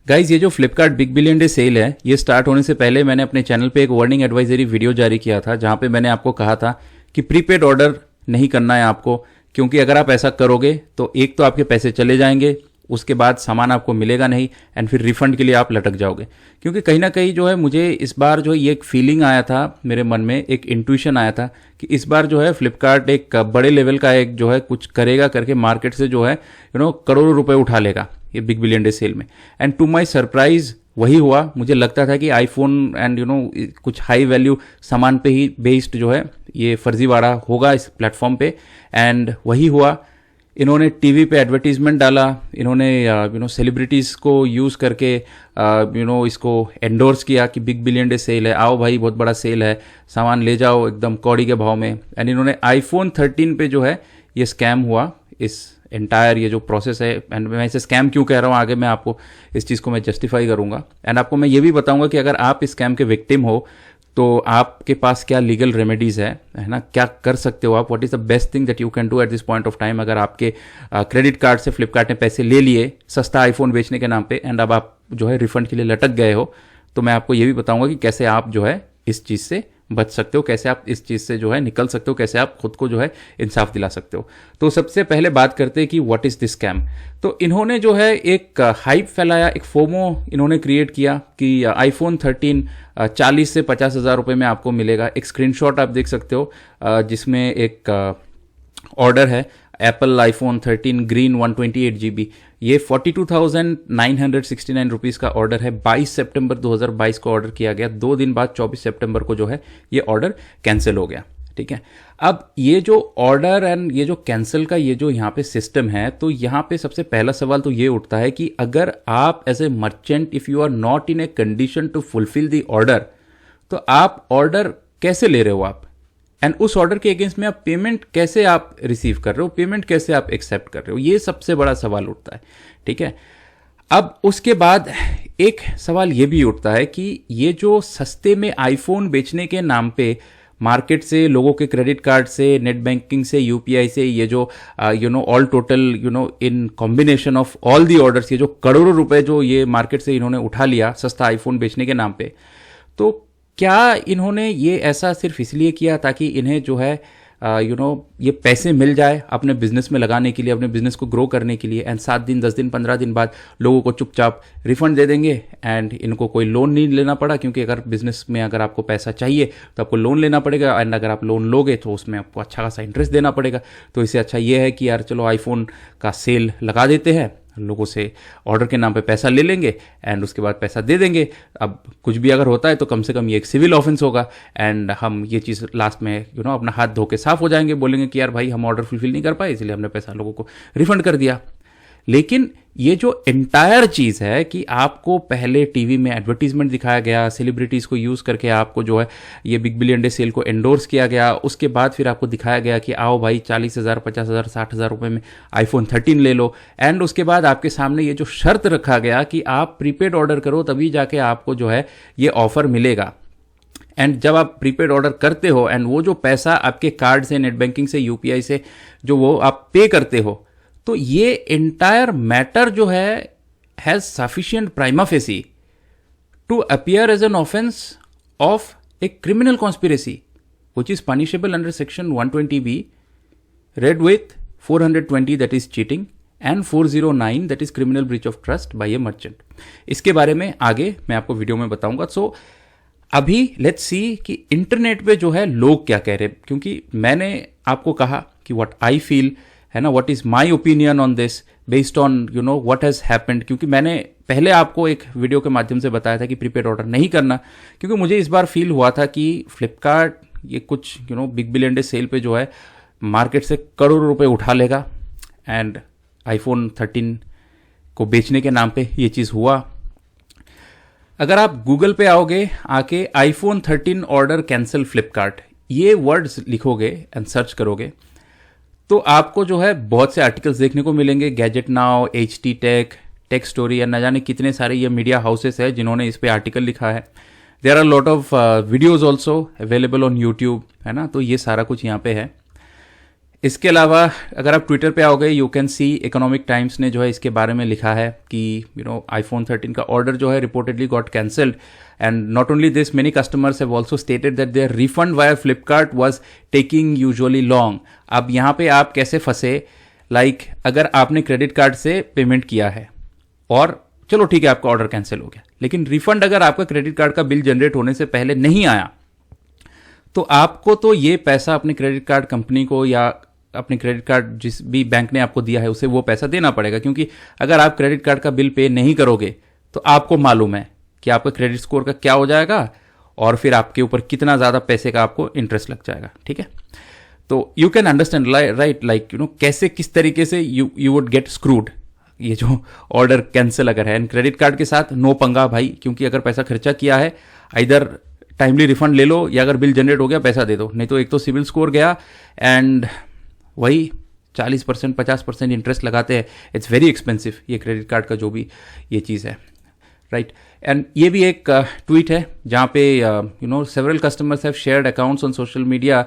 Guys ये जो Flipkart big billion day sale है ये स्टार्ट होने से पहले मैंने अपने चैनल पे एक वार्निंग एडवाइजरी वीडियो जारी किया था जहां पे मैंने आपको कहा था कि प्रीपेड ऑर्डर नहीं करना है आपको, क्योंकि अगर आप ऐसा करोगे तो एक तो आपके पैसे चले जाएंगे, उसके बाद सामान आपको मिलेगा नहीं एंड फिर रिफंड के लिए आप लटक जाओगे। क्योंकि कहीं ना कहीं जो है मुझे इस बार जो है ये एक फीलिंग आया था मेरे मन में, एक इंट्यूशन आया था कि इस बार जो है फ्लिपकार्ट एक बड़े लेवल का एक जो है कुछ करेगा करके मार्केट से जो है करोड़ों रुपए उठा लेगा ये बिग बिलियन डे सेल में। एंड टू माय सरप्राइज वही हुआ। मुझे लगता था कि आईफोन एंड कुछ हाई वैल्यू सामान पे ही बेस्ड जो है ये फर्जीवाड़ा होगा इस प्लेटफॉर्म पे, एंड वही हुआ। इन्होंने टीवी पे एडवर्टीजमेंट डाला, इन्होंने सेलिब्रिटीज़ को यूज़ करके इसको एंडोर्स किया कि बिग बिलियन डे सेल है, आओ भाई बहुत बड़ा सेल है, सामान ले जाओ एकदम कौड़ी के भाव में। एंड इन्होंने आईफोन 13 पे जो है ये स्कैम हुआ। इस एंटायर ये जो प्रोसेस है, एंड मैं इसे स्कैम क्यों कह रहा हूँ आगे मैं आपको इस चीज़ को मैं जस्टिफाई करूँगा। एंड आपको मैं ये भी बताऊँगा कि अगर आप इस स्कैम के विक्टिम हो तो आपके पास क्या लीगल रेमेडीज है ना, क्या कर सकते हो आप, what is the best thing that you can do at this point of time. अगर आपके क्रेडिट कार्ड से फ्लिपकार्ट ने पैसे ले लिए सस्ता आईफोन बेचने के नाम पे एंड अब आप जो है रिफंड के लिए लटक गए हो, तो मैं आपको ये भी बताऊंगा कि कैसे आप जो है इस चीज़ से बच सकते हो, कैसे आप इस चीज़ से जो है निकल सकते हो, कैसे आप खुद को जो है इंसाफ दिला सकते हो। तो सबसे पहले बात करते हैं कि व्हाट इज़ दिस स्कैम। तो इन्होंने जो है एक हाइप फैलाया, एक फोमो इन्होंने क्रिएट किया कि आईफोन 13 40 से 50 हज़ार रुपये में आपको मिलेगा। एक स्क्रीनशॉट आप देख सकते हो जिसमें एक ऑर्डर है एप्पल आईफोन 13 ग्रीन 128 GB, ये 42,969 रुपीज़ का ऑर्डर है। 22 सितंबर 2022 को ऑर्डर किया गया, 2 दिन बाद 24 सितंबर को जो है ये ऑर्डर कैंसिल हो गया। ठीक है, अब ये जो ऑर्डर एंड ये जो कैंसिल का ये जो यहाँ पे सिस्टम है, तो यहाँ पे सबसे पहला सवाल तो ये उठता है कि अगर आप as a merchant if you are not in a condition to fulfil the order, तो आप ऑर्डर कैसे ले रहे हो आप, एंड उस ऑर्डर के अगेंस्ट में आप पेमेंट कैसे आप रिसीव कर रहे हो, पेमेंट कैसे आप एक्सेप्ट कर रहे हो, ये सबसे बड़ा सवाल उठता है। ठीक है, अब उसके बाद एक सवाल ये भी उठता है कि ये जो सस्ते में आईफोन बेचने के नाम पे मार्केट से लोगों के क्रेडिट कार्ड से, नेट बैंकिंग से, यूपीआई से, ये जो all total in combination of all the orders, ये जो करोड़ों रुपए जो ये मार्केट से इन्होंने उठा लिया सस्ता आईफोन बेचने के नाम पे, तो क्या इन्होंने ये ऐसा सिर्फ इसलिए किया ताकि इन्हें जो है ये पैसे मिल जाए अपने बिजनेस में लगाने के लिए, अपने बिजनेस को ग्रो करने के लिए, एंड 7 दिन 10 दिन 15 दिन बाद लोगों को चुपचाप रिफंड दे देंगे एंड इनको कोई लोन नहीं लेना पड़ा, क्योंकि अगर बिजनेस में अगर आपको पैसा चाहिए तो आपको लोन लेना पड़ेगा, एंड अगर आप लोन लोगे तो उसमें आपको अच्छा खासा इंटरेस्ट देना पड़ेगा। तो इससे अच्छा ये है कि यार चलो आईफोन का सेल लगा देते हैं, लोगों से ऑर्डर के नाम पे पैसा ले लेंगे एंड उसके बाद पैसा दे देंगे। अब कुछ भी अगर होता है तो कम से कम ये एक सिविल ऑफेंस होगा एंड हम ये चीज़ लास्ट में अपना हाथ धो के साफ हो जाएंगे, बोलेंगे कि यार भाई हम ऑर्डर फुलफिल नहीं कर पाए इसलिए हमने पैसा लोगों को रिफंड कर दिया। लेकिन ये जो एंटायर चीज़ है कि आपको पहले टीवी में एडवर्टीजमेंट दिखाया गया, सेलिब्रिटीज़ को यूज़ करके आपको जो है ये बिग बिलियन डे सेल को एंडोर्स किया गया, उसके बाद फिर आपको दिखाया गया कि आओ भाई 40,000 50,000 60,000 रुपये में आईफोन 13 ले लो, एंड उसके बाद आपके सामने ये जो शर्त रखा गया कि आप प्रीपेड ऑर्डर करो तभी जाके आपको जो है ये ऑफर मिलेगा। एंड जब आप प्रीपेड ऑर्डर करते हो एंड वो जो पैसा आपके कार्ड से, नेट बैंकिंग से, यूपीआई से जो वो आप पे करते हो, तो ये एंटायर मैटर जो है has sufficient prima facie to appear as an offence of a criminal conspiracy which is punishable under section 120B read with 420 that is cheating and 409 that is criminal breach of trust by a merchant. इसके बारे में आगे मैं आपको video में बताऊंगा। सो अभी let's see कि इंटरनेट पे जो है लोग क्या कह रहे हैं, क्योंकि मैंने आपको कहा कि व्हाट आई फील है ना, what is my opinion on this based on what has happened. क्योंकि मैंने पहले आपको एक वीडियो के माध्यम से बताया था कि प्रीपेड ऑर्डर नहीं करना, क्योंकि मुझे इस बार फील हुआ था कि फ्लिपकार्ट ये कुछ बिग बिलियन डे सेल पे जो है मार्केट से करोड़ों रुपए उठा लेगा एंड आईफोन 13 को बेचने के नाम पे ये चीज़ हुआ। अगर आप गूगल पे आओगे, आके आईफोन 13 ऑर्डर कैंसिल फ्लिपकार्ट ये वर्ड्स लिखोगे एंड सर्च करोगे तो आपको जो है बहुत से आर्टिकल्स देखने को मिलेंगे। Gadget now, HT tech, tech story या न जाने कितने सारे ये मीडिया हाउसेस है जिन्होंने इस पे आर्टिकल लिखा है। There are lot of videos also available on YouTube, है ना, तो ये सारा कुछ यहाँ पे है। इसके अलावा अगर आप ट्विटर पे आओगे, you can see economic times ने जो है इसके बारे में लिखा है कि iPhone 13 का ऑर्डर जो है reportedly got cancelled, and not only this, many customers have also stated that their refund via Flipkart was taking usually long. अब यहाँ पे आप कैसे फंसे, लाइक अगर आपने क्रेडिट कार्ड से पेमेंट किया है और चलो ठीक है आपका ऑर्डर कैंसिल हो गया, लेकिन रिफंड अगर आपका क्रेडिट कार्ड का बिल जनरेट होने से पहले नहीं आया तो आपको तो ये पैसा अपने क्रेडिट कार्ड कंपनी को या अपने क्रेडिट कार्ड जिस भी बैंक ने आपको दिया है उसे वो पैसा देना पड़ेगा, क्योंकि अगर आप क्रेडिट कार्ड का बिल पे नहीं करोगे तो आपको मालूम है कि आपका क्रेडिट स्कोर का क्या हो जाएगा और फिर आपके ऊपर कितना ज़्यादा पैसे का आपको इंटरेस्ट लग जाएगा। ठीक है, तो you can understand right, like कैसे किस तरीके से यू वुड गेट स्क्रूड ये जो ऑर्डर कैंसिल अगर है। एंड क्रेडिट कार्ड के साथ नो पंगा भाई, क्योंकि अगर पैसा खर्चा किया है इधर टाइमली रिफंड ले लो या अगर बिल जनरेट हो गया पैसा दे दो, नहीं तो एक तो सिविल स्कोर गया एंड वही 40% 50% इंटरेस्ट लगाते हैं। इट्स वेरी एक्सपेंसिव ये क्रेडिट कार्ड का जो भी ये चीज़ है, राइट। एंड ये भी एक ट्वीट है जहाँ पे several customers have shared accounts on social media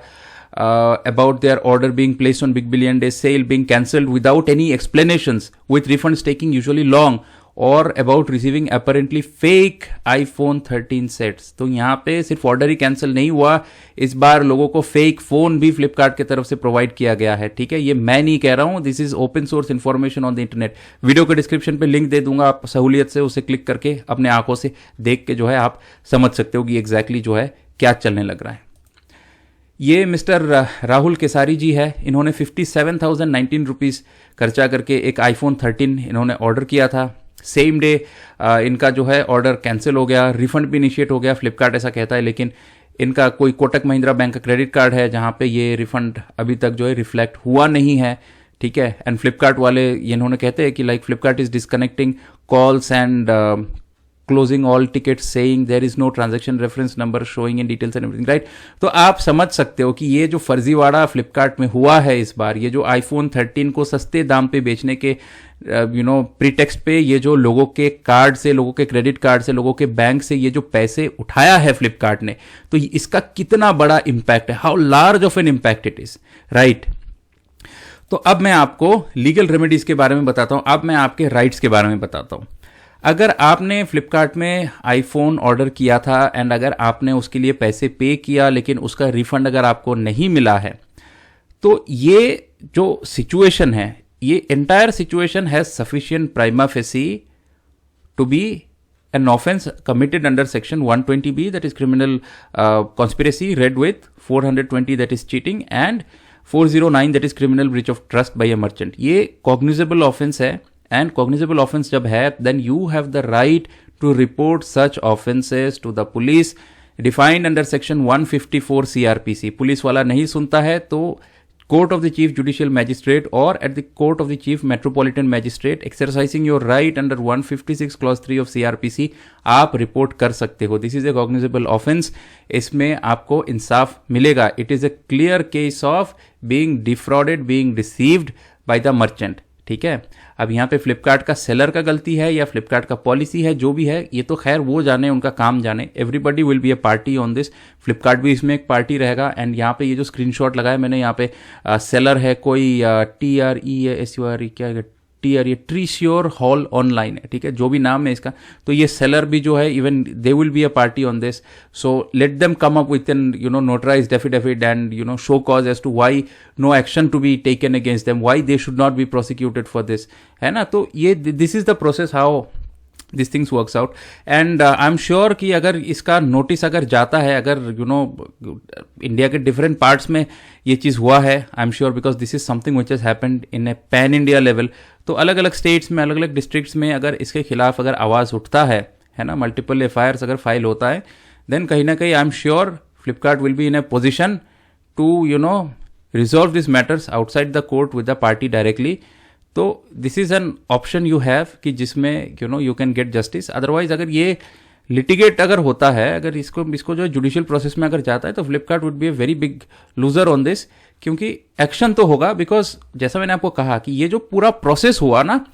about their order being placed on Big Billion Day sale being cancelled without any explanations, with refunds taking usually long, or about receiving apparently fake iPhone 13 sets। तो यहाँ पे सिर्फ order ही cancel नहीं हुआ, इस बार लोगों को fake phone भी फ्लिपकार्ट की तरफ से प्रोवाइड किया गया है। ठीक है, ये मैं नहीं कह रहा हूँ, this is open source information on the internet. Video के डिस्क्रिप्शन पे लिंक दे दूंगा, आप सहूलियत से उसे क्लिक करके अपने आंखों से देख के जो है आप समझ सकते हो कि एग्जैक्टली जो है क्या चलने लग रहा है। ये मिस्टर राहुल केसारी जी है, इन्होंने 57,019 रुपीज़ खर्चा करके एक iPhone 13 इन्होंने ऑर्डर किया था। सेम डे इनका जो है ऑर्डर कैंसिल हो गया, रिफंड भी इनिशिएट हो गया, फ्लिपकार्ट ऐसा कहता है, लेकिन इनका कोई कोटक महिंद्रा बैंक का क्रेडिट कार्ड है जहाँ पे ये रिफंड अभी तक जो है रिफ्लेक्ट हुआ नहीं है। ठीक है, एंड फ्लिपकार्ट वाले ये इन्होंने कहते हैं कि like Flipkart is disconnecting calls and closing all tickets saying there is no transaction reference number showing in details and everything, right। तो आप समझ सकते हो कि ये जो फर्जीवाड़ा फ्लिपकार्ट में हुआ है इस बार, ये जो iPhone 13 को सस्ते दाम पे बेचने के प्रीटेक्स्ट पे ये जो लोगों के कार्ड से, लोगों के क्रेडिट कार्ड से, लोगों के बैंक से ये जो पैसे उठाया है फ्लिपकार्ट ने, तो इसका कितना बड़ा इंपैक्ट है, how large of an impact it is, right. तो अब मैं आपको लीगल रेमेडीज के बारे में बताता हूं, अब मैं आपके राइट्स के बारे में बताता हूं। अगर आपने फ्लिपकार्ट में आईफोन ऑर्डर किया था एंड अगर आपने उसके लिए पैसे पे किया लेकिन उसका रिफंड अगर आपको नहीं मिला है, तो ये जो सिचुएशन है, ये entire situation has sufficient prima facie to be an offense committed under section 120B, that is criminal conspiracy read with 420 that is cheating and 409 that is criminal breach of trust by a merchant। ये cognizable offense है, and cognizable offense जब है then you have the right to report such offenses to the police defined under section 154 CRPC। Police वाला नहीं सुनता है तो court of the chief judicial magistrate और at the court of the chief metropolitan magistrate exercising your right under 156 clause 3 of CRPC आप report कर सकते हो। This is a cognizable offence, इसमें आपको इंसाफ मिलेगा। It is a clear case of being defrauded, being deceived by the merchant. ठीक है, अब यहाँ पे फ्लिपकार्ट का सेलर का गलती है या फ्लिपकार्ट का पॉलिसी है, जो भी है ये तो खैर वो जाने, उनका काम जाने। Everybody will be A party on this, Flipkart भी इसमें एक पार्टी रहेगा। एंड यहाँ पे ये जो स्क्रीनशॉट लगाया मैंने, यहाँ पे सेलर है कोई TRESURE क्या है, ये ट्रीश्योर हॉल ऑनलाइन है। ठीक है, जो भी नाम है इसका, तो ये सेलर भी जो है even they will be a party on this. So let them come up with an notarized affidavit and show cause as to why no action to be taken against them, why they should not be prosecuted for this, है ना। तो ये this is the process how this things works out. And I am sure कि अगर इसका notice अगर जाता है, अगर इंडिया के डिफरेंट पार्ट्स में ये चीज़ हुआ है, आई am sure because this is something which has happened in A pan India level, तो अलग अलग स्टेट्स में, अलग अलग डिस्ट्रिक्ट्स में अगर इसके खिलाफ अगर आवाज़ उठता है ना, मल्टीपल FIRs अगर फाइल होता है, देन कहीं ना कहीं I am sure Flipkart will be in a position to resolve this matters outside the court with the party directly. तो this is an option you have कि जिसमें you can get justice. Otherwise अगर ये litigate अगर होता है, अगर इसको जो जुडिशियल प्रोसेस में अगर जाता है, तो Flipkart would be a very big loser on this, क्योंकि एक्शन तो होगा। बिकॉज जैसा मैंने आपको कहा कि ये जो पूरा प्रोसेस हुआ ना,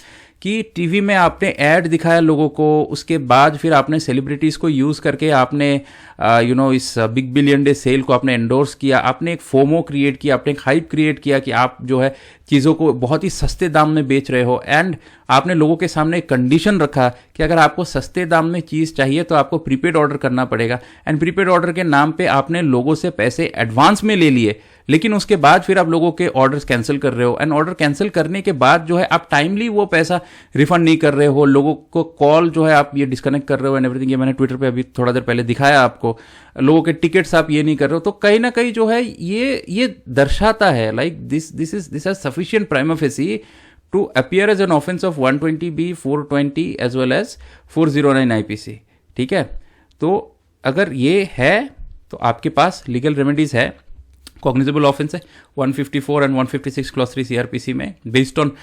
कि टीवी में आपने ऐड दिखाया लोगों को, उसके बाद फिर आपने सेलिब्रिटीज़ को यूज़ करके आपने इस बिग बिलियन डे सेल को आपने एंडोर्स किया, आपने एक फोमो क्रिएट किया, आपने एक हाइप क्रिएट किया कि आप जो है चीज़ों को बहुत ही सस्ते दाम में बेच रहे हो, एंड आपने लोगों के सामने एक कंडीशन रखा कि अगर आपको सस्ते दाम में चीज़ चाहिए तो आपको प्रीपेड ऑर्डर करना पड़ेगा, एंड प्रीपेड ऑर्डर के नाम पे आपने लोगों से पैसे एडवांस में ले लिए, लेकिन उसके बाद फिर आप लोगों के ऑर्डर्स कैंसिल कर रहे हो, एंड ऑर्डर कैंसिल करने के बाद जो है आप टाइमली वो पैसा रिफंड नहीं कर रहे हो, लोगों को कॉल जो है आप ये डिस्कनेक्ट कर रहे हो एंड एवरीथिंग। ये मैंने ट्विटर पे अभी थोड़ा देर पहले दिखाया आपको, लोगों के टिकट्स आप ये नहीं कर रहे हो, तो कहीं ना कहीं जो है ये दर्शाता है like this has sufficient prima facie to appear as an offence of 120B, 420 as well as 409 IPC। ठीक है, तो अगर ये है तो आपके पास लीगल रेमेडीज है, कॉग्निजेबल ऑफेंस है 154 एंड 156 क्लॉज 3 CRPC में, based on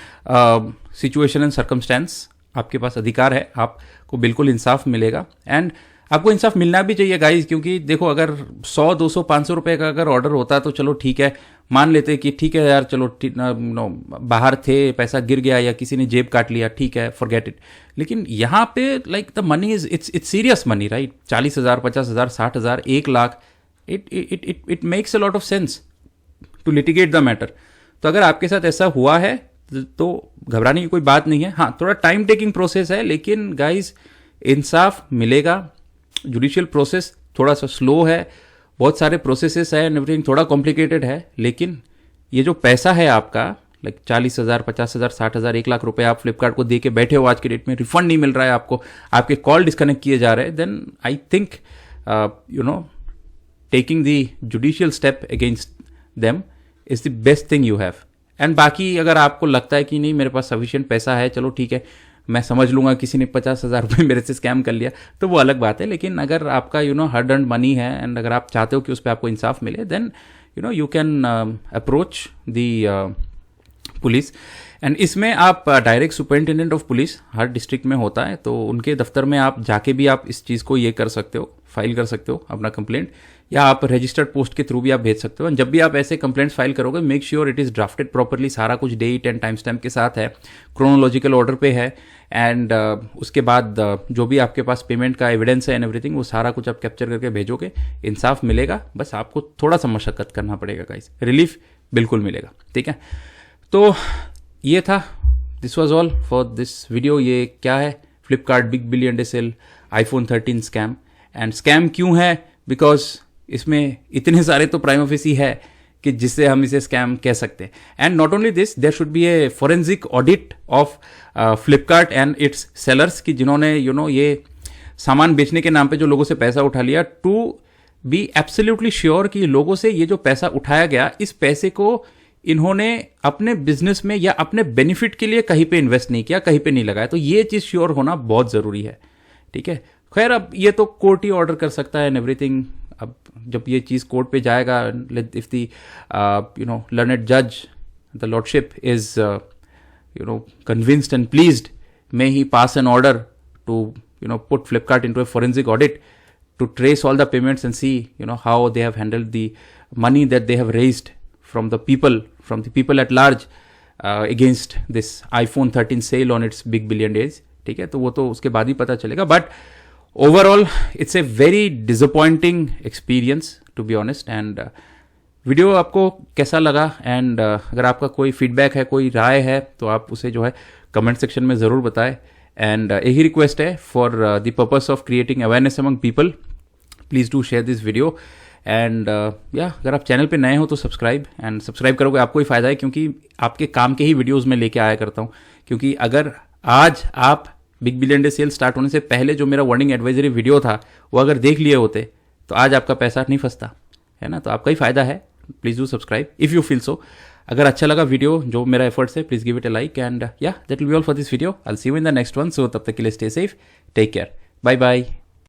situation and circumstance आपके पास अधिकार है, आपको बिल्कुल इंसाफ मिलेगा, एंड आपको इंसाफ मिलना भी चाहिए गाइज, क्योंकि देखो अगर 100, 200, 500 रुपए का अगर ऑर्डर होता तो चलो ठीक है, मान लेते कि ठीक है यार चलो बाहर थे, पैसा गिर गया या किसी ने जेब काट लिया, ठीक है, फॉरगेट इट। लेकिन यहाँ पे like the money is it's serious money, right? 40,000, 50,000, 60,000, 1 lakh, it makes a lot of sense to litigate the matter. तो अगर आपके साथ ऐसा हुआ है तो घबराने की कोई बात नहीं है। हाँ, थोड़ा टाइम टेकिंग प्रोसेस है, लेकिन गाइज इंसाफ मिलेगा। जुडिशियल प्रोसेस थोड़ा सा स्लो है, बहुत सारे प्रोसेसेस है, एवरीथिंग थोड़ा कॉम्प्लिकेटेड है, लेकिन ये जो पैसा है आपका लाइक 40,000, 50,000, 60,000, 1 लाख रुपए आप फ्लिपकार्ट को दे के बैठे हो, आज के डेट में रिफंड नहीं मिल रहा है आपको, आपके कॉल डिस्कनेक्ट किए जा रहे हैं, then I think taking the judicial step against them is the best thing you have। And बाकी अगर आपको लगता है कि नहीं मेरे पास सफिशिएंट पैसा है, चलो ठीक है, मैं समझ लूंगा किसी ने 50,000 रुपये मेरे से स्कैम कर लिया, तो वो अलग बात है। लेकिन अगर आपका हार्ड अर्न्ड मनी है एंड अगर आप चाहते हो कि उस पर आपको इंसाफ मिले, then you can approach the police. And इसमें आप डायरेक्ट सुपरिटेंडेंट ऑफ पुलिस हर डिस्ट्रिक्ट में होता है, तो उनके दफ्तर में आप जाके भी आप इस चीज़ को ये कर सकते हो, फाइल कर सकते हो अपना कंप्लेंट, या आप रजिस्टर्ड पोस्ट के थ्रू भी आप भेज सकते हो। जब भी आप ऐसे कंप्लेंट्स फाइल करोगे, make sure it is drafted properly, सारा कुछ डेट एंड टाइम स्टैम्प के साथ है, क्रोनोलॉजिकल ऑर्डर पे है, एंड उसके बाद जो भी आपके पास पेमेंट का एविडेंस है एंड एवरीथिंग, वो सारा कुछ आप कैप्चर करके भेजोगे, इंसाफ मिलेगा। बस आपको थोड़ा सा मशक्कत करना पड़ेगा गाइस, रिलीफ बिल्कुल मिलेगा। ठीक है, तो ये था, this was all for this video. ये क्या है? Flipkart big billion day sale iPhone 13 scam. And scam क्यों है? बिकॉज इसमें इतने सारे तो प्राइमा फेसी है कि जिससे हम इसे स्कैम कह सकते हैं। And not only this, there should be a forensic audit of Flipkart and its sellers, कि जिन्होंने ये सामान बेचने के नाम पे जो लोगों से पैसा उठा लिया, टू बी एब्सोल्युटली श्योर कि लोगों से ये जो पैसा उठाया गया, इस पैसे को इन्होंने अपने बिजनेस में या अपने बेनिफिट के लिए कहीं पे इन्वेस्ट नहीं किया, कहीं पे नहीं लगाया। तो ये चीज श्योर होना बहुत जरूरी है। ठीक है, खैर अब ये तो कोर्ट ही ऑर्डर कर सकता है एंड एवरीथिंग। अब जब ये चीज कोर्ट पे जाएगा, इफ द लर्नेड जज, the lordship is convinced and pleased, may he pass an order to put Flipkart into a forensic audit to trace all the payments and see how they have handled the money that they have raised from the people at large against this iPhone 13 sale on its big billion days। ठीक है, तो वो तो उसके बाद ही पता चलेगा। But overall it's a very disappointing experience to be honest. And video आपको कैसा लगा, एंड अगर आपका कोई फीडबैक है, कोई राय है, तो आप उसे कमेंट सेक्शन में ज़रूर बताएं। एंड यही रिक्वेस्ट है, for the purpose of creating awareness among people, please do share this video. And अगर आप चैनल पे नए हो तो सब्सक्राइब करोगे, आपको ही फायदा है, क्योंकि आपके काम के ही वीडियोस में लेके आया करता हूँ। क्योंकि अगर आज आप big billion day cell start होने से पहले जो मेरा वार्निंग एडवाइजरी वीडियो था, वो अगर देख लिए होते तो आज आपका पैसा नहीं फंसता, है ना? तो आपका ही फायदा है। Please do subscribe if you feel so. अगर अच्छा लगा वीडियो, जो मेरा एफर्ट्स है, please give it a like. And that will be all for this video. I will see you in the next one. So तब तक के लिए stay safe, take care, bye bye.